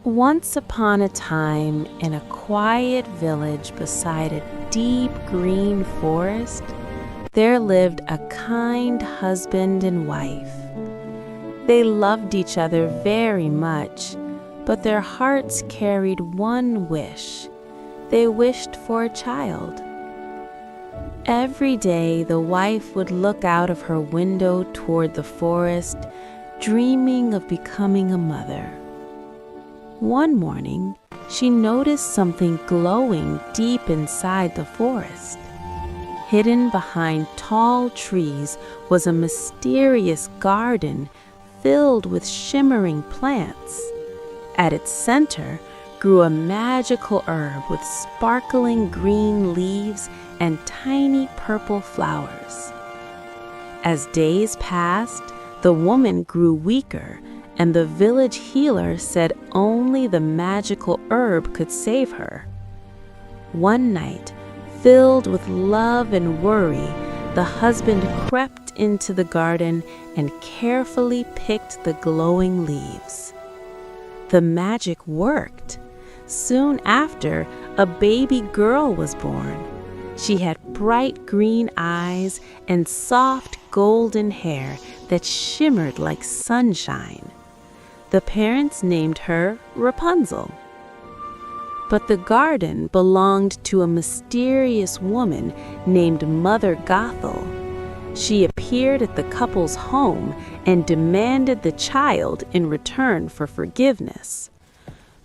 Once upon a time, in a quiet village beside a deep green forest, there lived a kind husband and wife. They loved each other very much, but their hearts carried one wish. They wished for a child. Every day, the wife would look out of her window toward the forest, dreaming of becoming a mother. One morning, she noticed something glowing deep inside the forest. Hidden behind tall trees was a mysterious garden filled with shimmering plants. At its center grew a magical herb with sparkling green leaves and tiny purple flowers. As days passed, the woman grew weaker, and the village healer said only the magical herb could save her. One night, filled with love and worry, the husband crept into the garden and carefully picked the glowing leaves. The magic worked. Soon after, a baby girl was born. She had bright green eyes and soft golden hair that shimmered like sunshine. The parents named her Rapunzel. But the garden belonged to a mysterious woman named Mother Gothel. She appeared at the couple's home and demanded the child in return for forgiveness.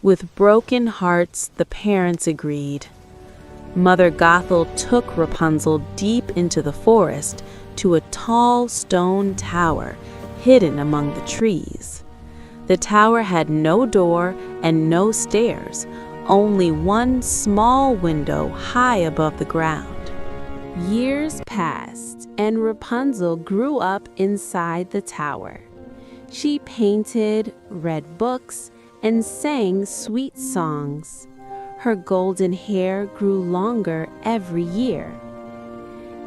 With broken hearts, the parents agreed. Mother Gothel took Rapunzel deep into the forest to a tall stone tower hidden among the trees. The tower had no door and no stairs, only one small window high above the ground. Years passed, and Rapunzel grew up inside the tower. She painted, read books, and sang sweet songs. Her golden hair grew longer every year.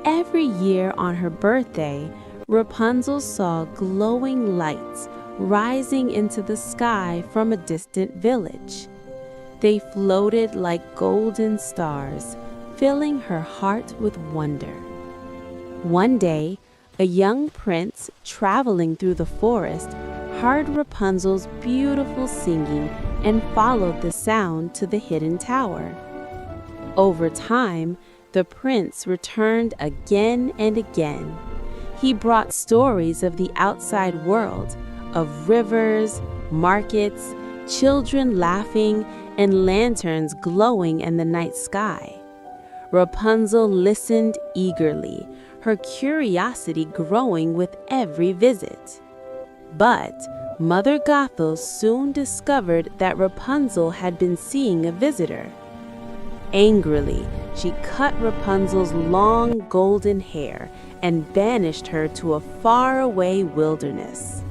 Every year on her birthday, Rapunzel saw glowing lights rising into the sky from a distant village. They floated like golden stars, filling her heart with wonder. One day, a young prince traveling through the forest heard Rapunzel's beautiful singing and followed the sound to the hidden tower. Over time, the prince returned again and again. He brought stories of the outside world, of rivers, markets, children laughing, and lanterns glowing in the night sky. Rapunzel listened eagerly, her curiosity growing with every visit. But Mother Gothel soon discovered that Rapunzel had been seeing a visitor. Angrily, she cut Rapunzel's long golden hair and banished her to a faraway wilderness.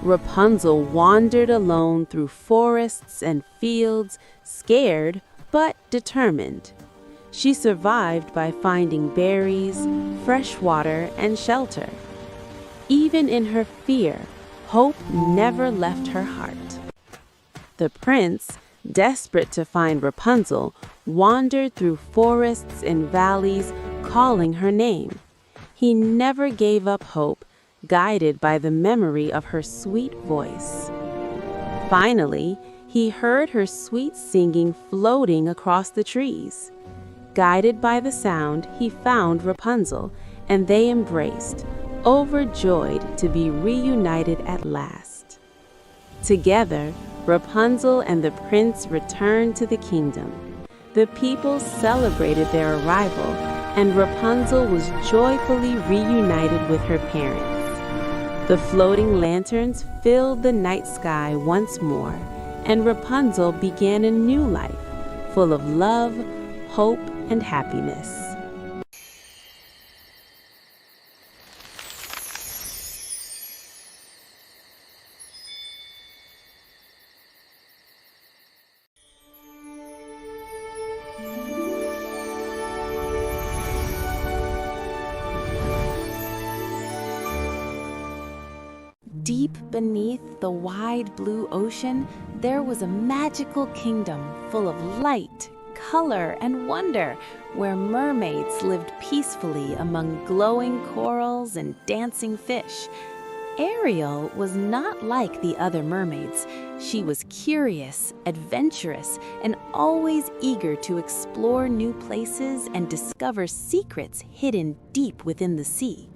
Rapunzel wandered alone through forests and fields, scared but determined. She survived by finding berries, fresh water, and shelter. Even in her fear, hope never left her heart. The prince, desperate to find Rapunzel, wandered through forests and valleys, calling her name. He never gave up hope, guided by the memory of her sweet voice. Finally, he heard her sweet singing floating across the trees. Guided by the sound, he found Rapunzel, and they embraced, overjoyed to be reunited at last. Together, Rapunzel and the prince returned to the kingdom. The people celebrated their arrival, and Rapunzel was joyfully reunited with her parents. The floating lanterns filled the night sky once more, and Rapunzel began a new life, full of love, hope, and happiness. Deep beneath the wide blue ocean, there was a magical kingdom full of light, color, and wonder, where mermaids lived peacefully among glowing corals and dancing fish. Ariel was not like the other mermaids. She was curious, adventurous, and always eager to explore new places and discover secrets hidden deep within the sea.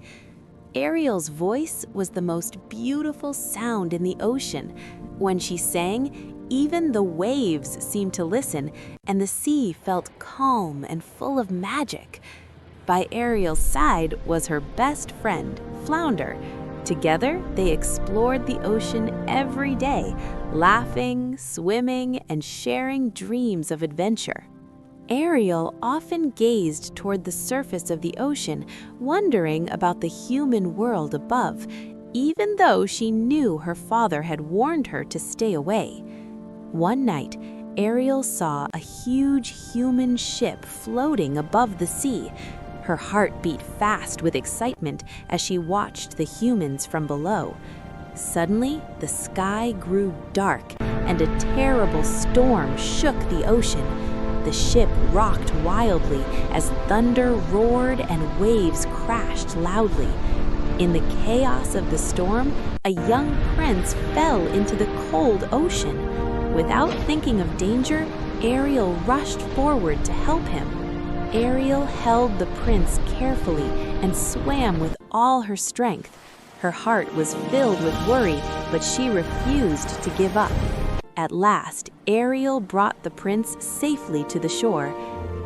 Ariel's voice was the most beautiful sound in the ocean. When she sang, even the waves seemed to listen, and the sea felt calm and full of magic. By Ariel's side was her best friend, Flounder. Together, they explored the ocean every day, laughing, swimming, and sharing dreams of adventure. Ariel often gazed toward the surface of the ocean, wondering about the human world above, even though she knew her father had warned her to stay away. One night, Ariel saw a huge human ship floating above the sea. Her heart beat fast with excitement as she watched the humans from below. Suddenly, the sky grew dark, and a terrible storm shook the ocean. The ship rocked wildly as thunder roared and waves crashed loudly. In the chaos of the storm, a young prince fell into the cold ocean. Without thinking of danger, Ariel rushed forward to help him. Ariel held the prince carefully and swam with all her strength. Her heart was filled with worry, but she refused to give up. At last, Ariel brought the prince safely to the shore.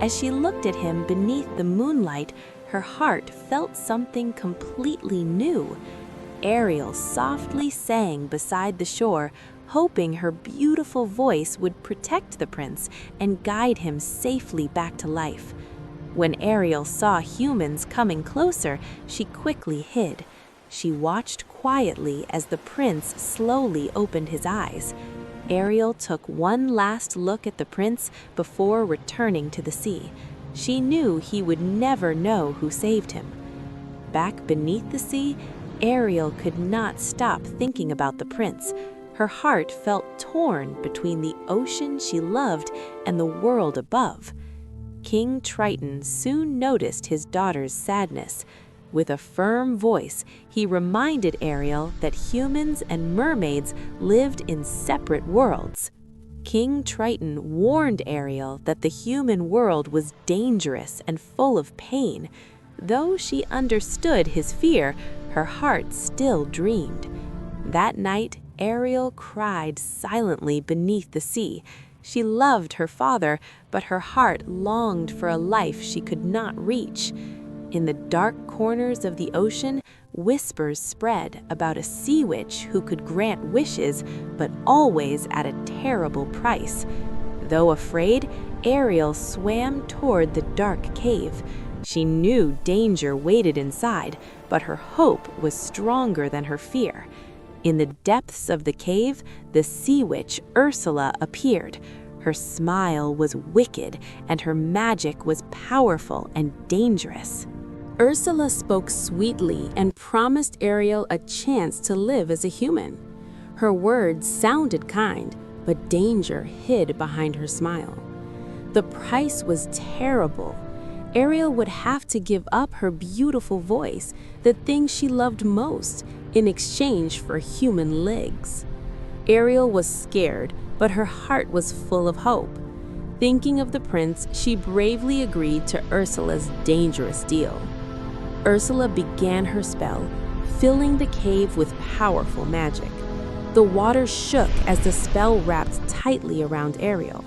As she looked at him beneath the moonlight, her heart felt something completely new. Ariel softly sang beside the shore, hoping her beautiful voice would protect the prince and guide him safely back to life. When Ariel saw humans coming closer, she quickly hid. She watched quietly as the prince slowly opened his eyes. Ariel took one last look at the prince before returning to the sea. She knew he would never know who saved him. Back beneath the sea, Ariel could not stop thinking about the prince. Her heart felt torn between the ocean she loved and the world above. King Triton soon noticed his daughter's sadness. With a firm voice, he reminded Ariel that humans and mermaids lived in separate worlds. King Triton warned Ariel that the human world was dangerous and full of pain. Though she understood his fear, her heart still dreamed. That night, Ariel cried silently beneath the sea. She loved her father, but her heart longed for a life she could not reach. In the dark corners of the ocean, whispers spread about a sea witch who could grant wishes, but always at a terrible price. Though afraid, Ariel swam toward the dark cave. She knew danger waited inside, but her hope was stronger than her fear. In the depths of the cave, the sea witch Ursula appeared. Her smile was wicked, and her magic was powerful and dangerous. Ursula spoke sweetly and promised Ariel a chance to live as a human. Her words sounded kind, but danger hid behind her smile. The price was terrible. Ariel would have to give up her beautiful voice, the thing she loved most, in exchange for human legs. Ariel was scared, but her heart was full of hope. Thinking of the prince, she bravely agreed to Ursula's dangerous deal. Ursula began her spell, filling the cave with powerful magic. The water shook as the spell wrapped tightly around Ariel.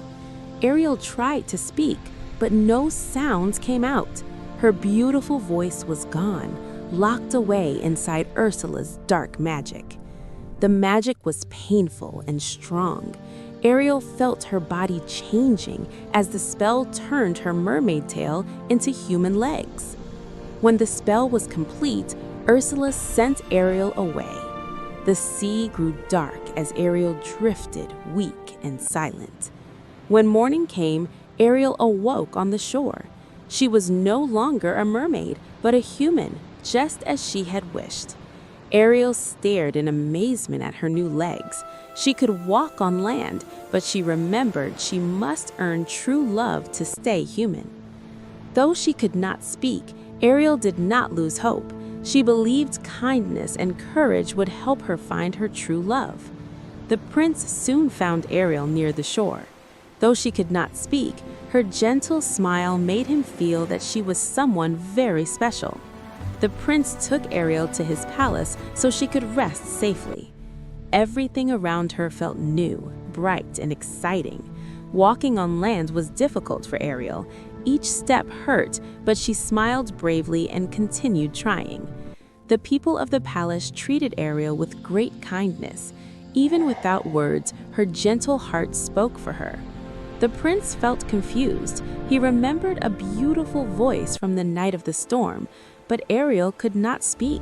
Ariel tried to speak, but no sounds came out. Her beautiful voice was gone, locked away inside Ursula's dark magic. The magic was painful and strong. Ariel felt her body changing as the spell turned her mermaid tail into human legs. When the spell was complete, Ursula sent Ariel away. The sea grew dark as Ariel drifted, weak and silent. When morning came, Ariel awoke on the shore. She was no longer a mermaid, but a human, just as she had wished. Ariel stared in amazement at her new legs. She could walk on land, but she remembered she must earn true love to stay human. Though she could not speak, Ariel did not lose hope. She believed kindness and courage would help her find her true love. The prince soon found Ariel near the shore. Though she could not speak, her gentle smile made him feel that she was someone very special. The prince took Ariel to his palace so she could rest safely. Everything around her felt new, bright, and exciting. Walking on land was difficult for Ariel. Each step hurt, but she smiled bravely and continued trying. The people of the palace treated Ariel with great kindness. Even without words, her gentle heart spoke for her. The prince felt confused. He remembered a beautiful voice from the night of the storm, but Ariel could not speak.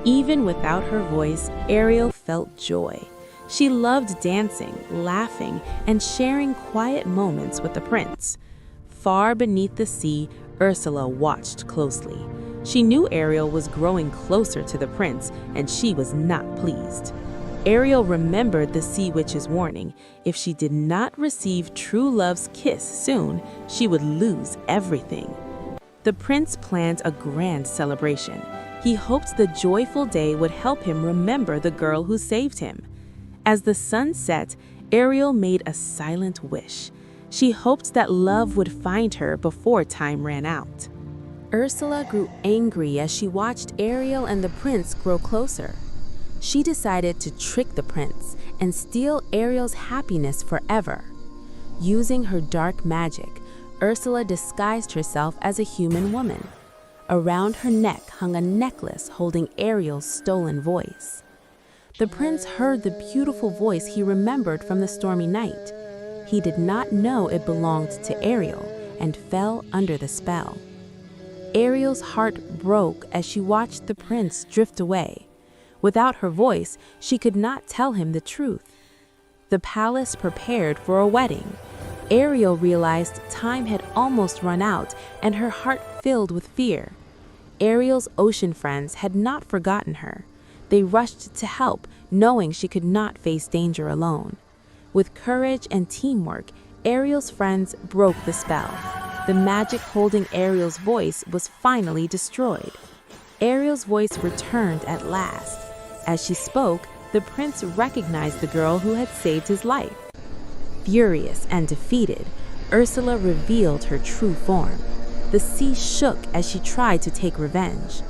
Even without her voice, Ariel felt joy. She loved dancing, laughing, and sharing quiet moments with the prince. Far beneath the sea, Ursula watched closely. She knew Ariel was growing closer to the prince, and she was not pleased. Ariel remembered the sea witch's warning. If she did not receive true love's kiss soon, she would lose everything. The prince planned a grand celebration. He hoped the joyful day would help him remember the girl who saved him. As the sun set, Ariel made a silent wish. She hoped that love would find her before time ran out. Ursula grew angry as she watched Ariel and the prince grow closer. She decided to trick the prince and steal Ariel's happiness forever. Using her dark magic, Ursula disguised herself as a human woman. Around her neck hung a necklace holding Ariel's stolen voice. The prince heard the beautiful voice he remembered from the stormy night. He did not know it belonged to Ariel and fell under the spell. Ariel's heart broke as she watched the prince drift away. Without her voice, she could not tell him the truth. The palace prepared for a wedding. Ariel realized time had almost run out, and her heart filled with fear. Ariel's ocean friends had not forgotten her. They rushed to help, knowing she could not face danger alone. With courage and teamwork, Ariel's friends broke the spell. The magic holding Ariel's voice was finally destroyed. Ariel's voice returned at last. As she spoke, the prince recognized the girl who had saved his life. Furious and defeated, Ursula revealed her true form. The sea shook as she tried to take revenge.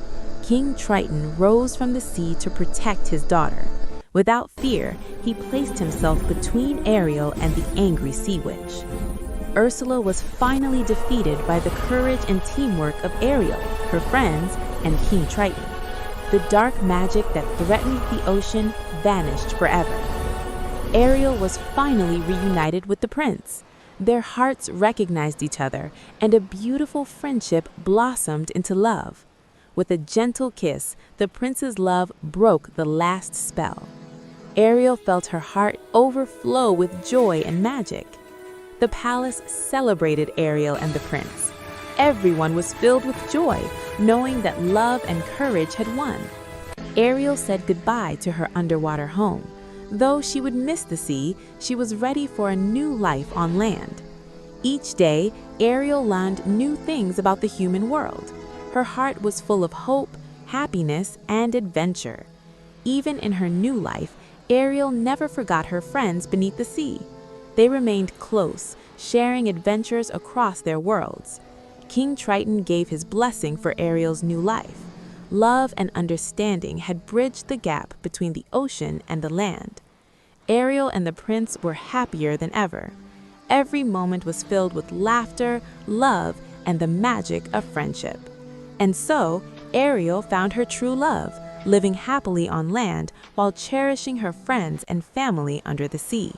King Triton rose from the sea to protect his daughter. Without fear, he placed himself between Ariel and the angry sea witch. Ursula was finally defeated by the courage and teamwork of Ariel, her friends, and King Triton. The dark magic that threatened the ocean vanished forever. Ariel was finally reunited with the prince. Their hearts recognized each other, and a beautiful friendship blossomed into love. With a gentle kiss, the prince's love broke the last spell. Ariel felt her heart overflow with joy and magic. The palace celebrated Ariel and the prince. Everyone was filled with joy, knowing that love and courage had won. Ariel said goodbye to her underwater home. Though she would miss the sea, she was ready for a new life on land. Each day, Ariel learned new things about the human world. Her heart was full of hope, happiness, and adventure. Even in her new life, Ariel never forgot her friends beneath the sea. They remained close, sharing adventures across their worlds. King Triton gave his blessing for Ariel's new life. Love and understanding had bridged the gap between the ocean and the land. Ariel and the prince were happier than ever. Every moment was filled with laughter, love, and the magic of friendship. And so, Ariel found her true love, living happily on land while cherishing her friends and family under the sea.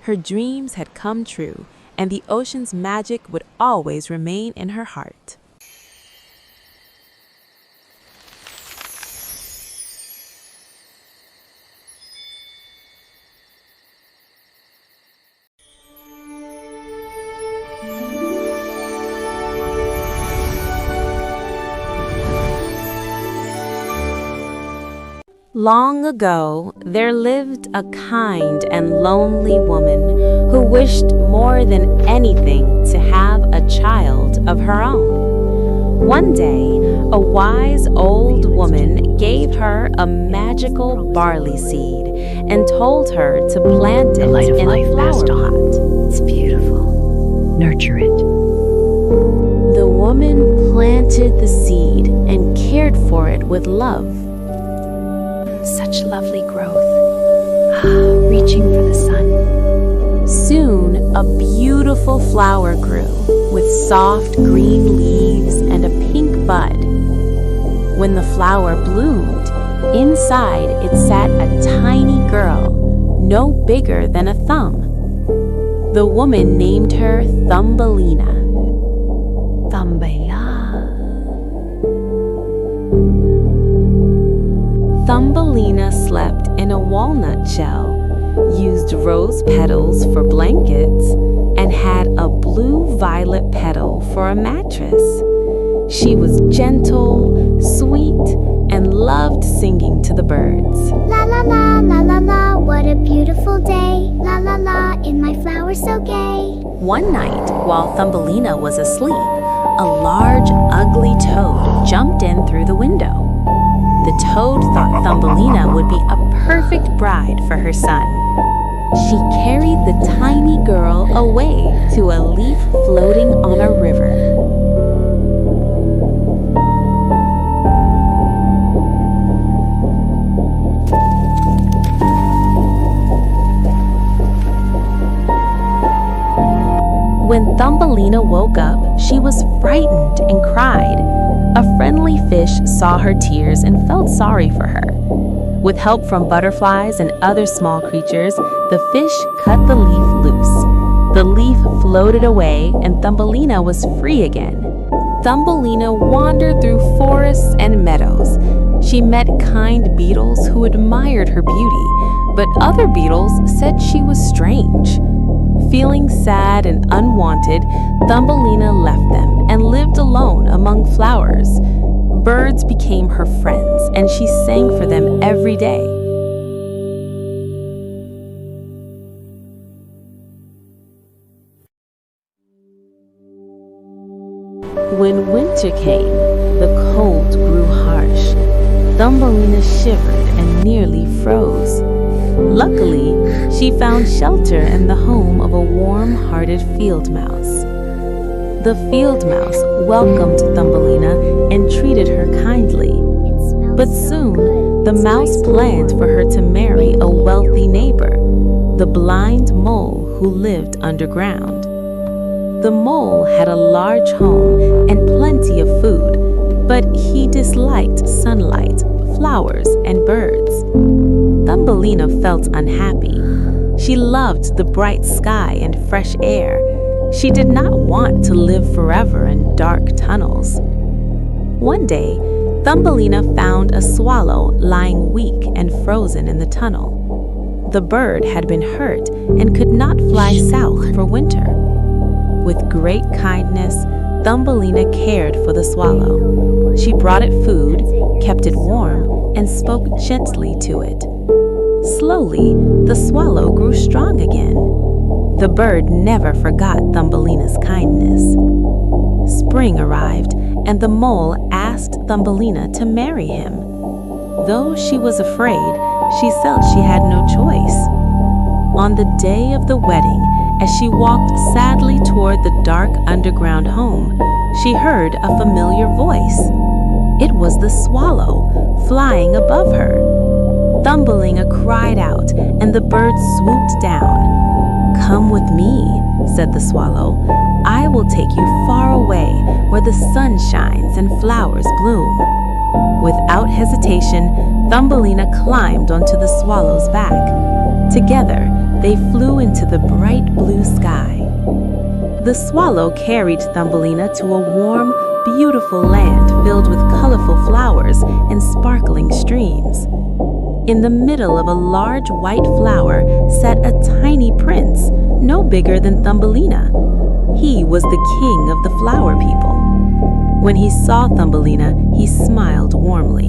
Her dreams had come true, and the ocean's magic would always remain in her heart. Long ago, there lived a kind and lonely woman who wished more than anything to have a child of her own. One day, a wise old woman gave her a magical barley seed and told her to plant it in a flower pot. It's beautiful. Nurture it. The woman planted the seed and cared for it with love. Such lovely growth. Reaching for the sun. Soon, a beautiful flower grew with soft green leaves and a pink bud. When the flower bloomed, inside it sat a tiny girl, no bigger than a thumb. The woman named her Thumbelina. Thumbelina slept in a walnut shell, used rose petals for blankets, and had a blue-violet petal for a mattress. She was gentle, sweet, and loved singing to the birds. La la la, la la la, what a beautiful day. La la la, in my flower so gay. One night, while Thumbelina was asleep, a large, ugly toad jumped in through the window. The toad thought Thumbelina would be a perfect bride for her son. She carried the tiny girl away to a leaf floating on a river. When Thumbelina woke up, she was frightened and cried. A friendly fish saw her tears and felt sorry for her. With help from butterflies and other small creatures, the fish cut the leaf loose. The leaf floated away and Thumbelina was free again. Thumbelina wandered through forests and meadows. She met kind beetles who admired her beauty, but other beetles said she was strange. Feeling sad and unwanted, Thumbelina left them and lived alone among flowers. Birds became her friends, and she sang for them every day. When winter came, the cold grew harsh. Thumbelina shivered and nearly froze. Luckily, she found shelter in the home of a warm-hearted field mouse. The field mouse welcomed Thumbelina and treated her kindly. But soon, the mouse planned for her to marry a wealthy neighbor, the blind mole who lived underground. The mole had a large home and plenty of food, but he disliked sunlight, flowers, and birds. Thumbelina felt unhappy. She loved the bright sky and fresh air. She did not want to live forever in dark tunnels. One day, Thumbelina found a swallow lying weak and frozen in the tunnel. The bird had been hurt and could not fly south for winter. With great kindness, Thumbelina cared for the swallow. She brought it food, kept it warm, and spoke gently to it. Slowly, the swallow grew strong again. The bird never forgot Thumbelina's kindness. Spring arrived, and the mole asked Thumbelina to marry him. Though she was afraid, she felt she had no choice. On the day of the wedding, as she walked sadly toward the dark underground home, she heard a familiar voice. It was the swallow, flying above her. Thumbelina cried out, and the bird swooped down. "Come with me," said the swallow. "I will take you far away where the sun shines and flowers bloom." Without hesitation, Thumbelina climbed onto the swallow's back. Together, they flew into the bright blue sky. The swallow carried Thumbelina to a warm, beautiful land filled with colorful flowers and sparkling streams. In the middle of a large white flower sat a tiny prince, no bigger than Thumbelina. He was the king of the flower people. When he saw Thumbelina, he smiled warmly.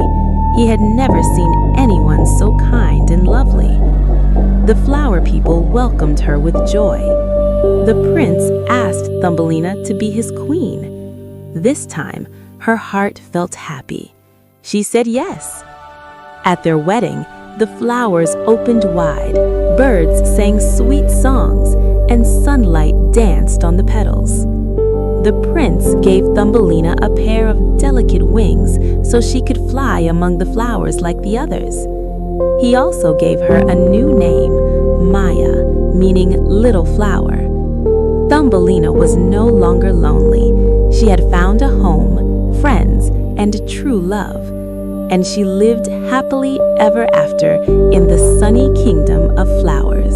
He had never seen anyone so kind and lovely. The flower people welcomed her with joy. The prince asked Thumbelina to be his queen. This time, her heart felt happy. She said yes. At their wedding, the flowers opened wide, birds sang sweet songs, and sunlight danced on the petals. The prince gave Thumbelina a pair of delicate wings so she could fly among the flowers like the others. He also gave her a new name, Maya, meaning little flower. Thumbelina was no longer lonely. She had found a home, friends, and true love. And she lived happily ever after in the sunny kingdom of flowers.